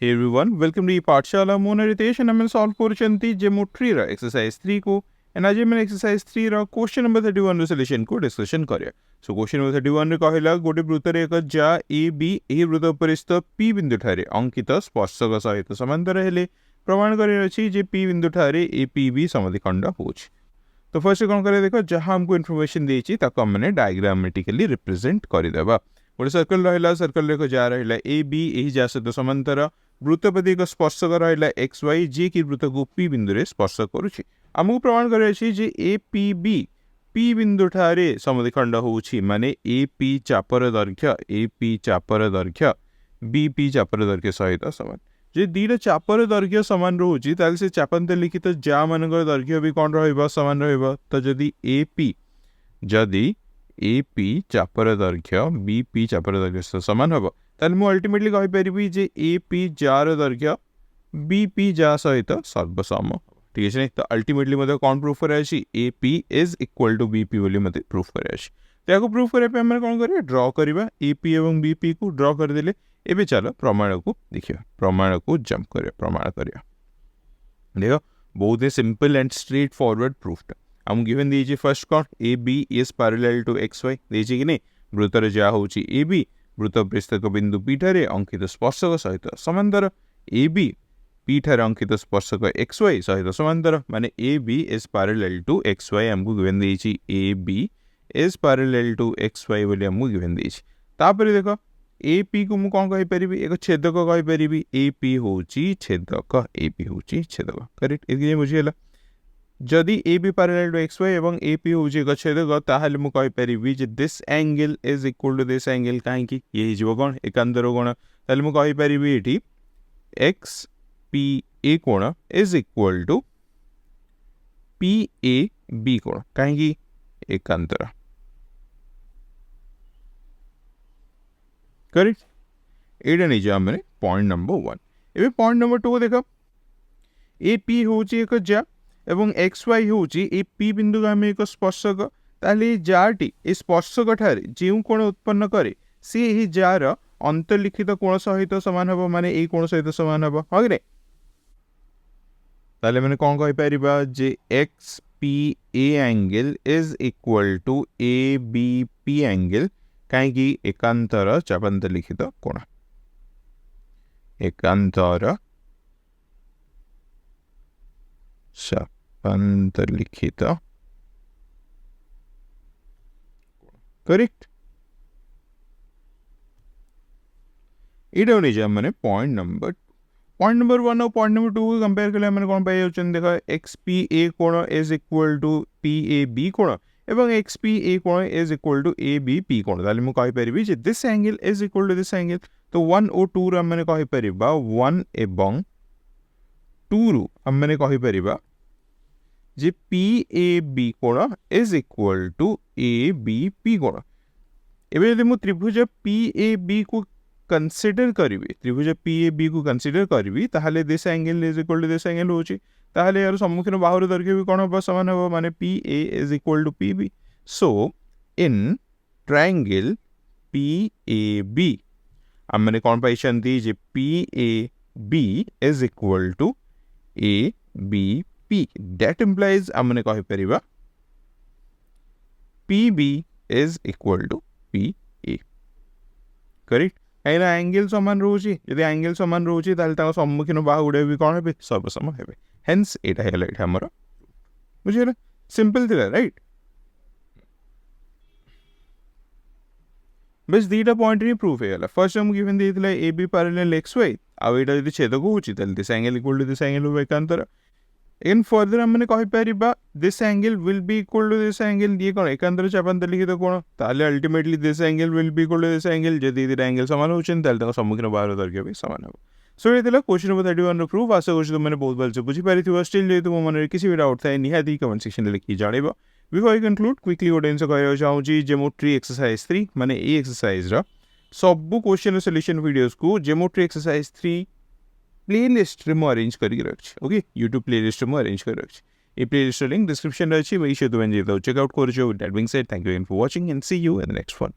Hey everyone, welcome to पाठशाला मो Ritesh and solve करछंती geometry रा एक्सरसाइज 3 को एंड आज मैं एक्सरसाइज 3 रा क्वेश्चन नंबर 31 रो सॉल्यूशन को डिस्कशन करिया। सो क्वेश्चन नंबर 31 रे कहला गोटे वृत्त रे एक जा ए बी एही वृत्त पर स्थित पी बिंदु ठारे अंकित स्पर्शक सहित समांतर हेले प्रमाण करे अछि जे पी बिंदु ठारे ए पी बी समद्विखंड होछि। तो फर्स्ट कौन करे देखो जहां हमको इन्फॉर्मेशन देछि ताको हमने डायग्रामेटिकली रिप्रेजेंट करि देबा। गोटे सर्कल रहिला सर्कल रे जा रहिला ए बी एही जा सहित समांतर वृत्तपति एक स्पर्शक रहा एक्स वाई जी की वृत्त को पी बिंदु रे स्पर्श करुछि। आमको प्रमाण कराई जे ए पी बी पी बिंदु ठारे समद्विखंड होउछि माने ए पी चापर दैर्घ्य बी पी चापर दैर्घ्य सहित समान। जे दीटा चापर दैर्घ्य समान रोछि ताले से चापांत लिखित जा मानकर दैर्घ्य भी कोन रहइबो समान रहइबो। तो जदि ए पी चापर दैर्घ्य बी पी चापर दैर्घ्य समान हबो ताले मु अल्टीमेटली कहि परिबी जे ए पी जार दैर्घ्य बी पी जा सहित सर्वसम। ठीक है, तो अल्टीमेटली मते कोन प्रूफ करे अछि A P is equal to B P बोली मते प्रूफ करे अछि। तो याको प्रूफ करे पे हम कोन करिया ड्रा करबा ए पी एवं बी पी को ड्रा कर देले। एबे चलो प्रमाण को देखियो, प्रमाण को जंप करे प्रमाण करिया। देखो बहुत ही simple and straightforward proof हम गिवन दीजिए। फर्स्ट कौन A B is parallel to X Y दीजिए कि नहीं वृत्त रे जा होची ए बी वृत्त पृष्ठक बिंदु पी ठारे अंकित स्पर्शक सहित समांतर ए बी पी ठारे अंकित स्पर्शक एक्स वाई सहित समांतर माने A B is parallel to X Y हमको गिवन दीजिए। A B is parallel to X Y बोली हमको गिवन दीजिए। तापर देखो ए पी को मु कौन कहि परिबी एक छेदक कहि परिबी ए पी होची छेदक ए पी होची छेदक करेक्ट एगे बुझियला। जदि A B parallel to X Y एवं ए पी होची एक छेदक ताहाले मु कहि परिबी जे this angle is equal to this angle काहे कि ये जीव कोण एकांतर कोण ताले मु कहि परिबी एठी एक्स पी ए कोण is equal to P A B कोण काहे कि एकांतर करेक्ट। एटा नहीं जा हमने पॉइंट नंबर 1। एबे पॉइंट नंबर 2 देखो ए पी होची एक जा एवं एक्स वाई होची ए पी बिंदु आम एक स्पर्शक ताले जाटी ए स्पर्शक ठारे जेउ कोण उत्पन्न करे से ही जार अंतर्लिखित कोण सहित समान हबो माने ए कोण सहित समान हबो हो कि ताले माने कोन कहि परिबा जे X P A angle is equal to A B P angle काहे कि एकांतर चापांत लिखित कोण एकांतर चापांत लिखित करेक्ट। इडा नहीं जा मैंने पॉइंट नंबर 1 और पॉइंट नंबर 2 को कंपेयर करले मैंने कोन पाई होचन देखो एक्स पी ए कोण is equal to P A B कोण एवं एक्स पी ए कोण is equal to A B P कोण ताले मु कहि परिबी जे this angle is equal to this angle. तो 1 और 2 रा मैंने कहि परिबा 1 एवं 2 रु हम मैंने कहि परिबा जे पी ए बी कोण is equal to A B P कोण। एबे यदि मु त्रिभुज पी ए बी को कंसीडर करिवि त्रिभुज पी ए बी को कंसीडर करिवि ताहाले this angle is equal to this angle होची ताहाले यार सम्मुखीन बाहुर दैर्घ्य भी कोन हो समान हो माने P A is equal to P B. So in triangle P A B हम मैंने कोन पाइछंती जे P A B is equal to A B P that implies हम मैंने कहि परिबा P B is equal to P A correct. एना एंगल समान रोची यदि एंगल समान रोची ताले ता सम्मुखीन बाहु गुडे भी कोन हेबे सर्वसम हेबे हेंस एटा हेला एटा हमर बुझियला सिंपल थिला राइट। बस दीटा पॉइंट रे प्रूफ हेला। फर्स्ट हम गिवन देथिला A B parallel X Y आ एटा यदि छेदक होची ताले this angle equal to this angle हो एकांतर। इन फर्दर हम कहि परिबा this angle will be equal to this angle ये कोन एकांतर चापांतर लिखित कोन ताले ultimately this angle will be equal to this angle जदि दीटा एंगल समान होचन ताले ता सम्मुखीन बाहुर दैर्घ्य भी समान हो। सो ये थिला क्वेश्चन नंबर 31 रो प्रूफ। आशा करछु तुम मैंने बहुत भल से बुझी पारिथिबो। स्टिल जे तुम मन रे किसी भी डाउट थाए निहाती कमेंट सेक्शन रे लिखि जानिबो। बिफोर आई कंक्लूड क्विकली गोटे जिनस कहया चाहूची ज्योमेट्री एक्सरसाइज 3 माने ए एक्सरसाइज रा सब क्वेश्चन रो सॉल्यूशन वीडियोस को ज्योमेट्री एक्सरसाइज 3 प्लेलिस्ट रे मु अरेंज करि रखछि। ओके YouTube प्लेलिस्ट रे मु अरेंज करि रखछि। ए प्लेलिस्ट लिंक डिस्क्रिप्शन रे अछि। Make sure to check out करजो। That being said thank you again for watching and see you in the next one.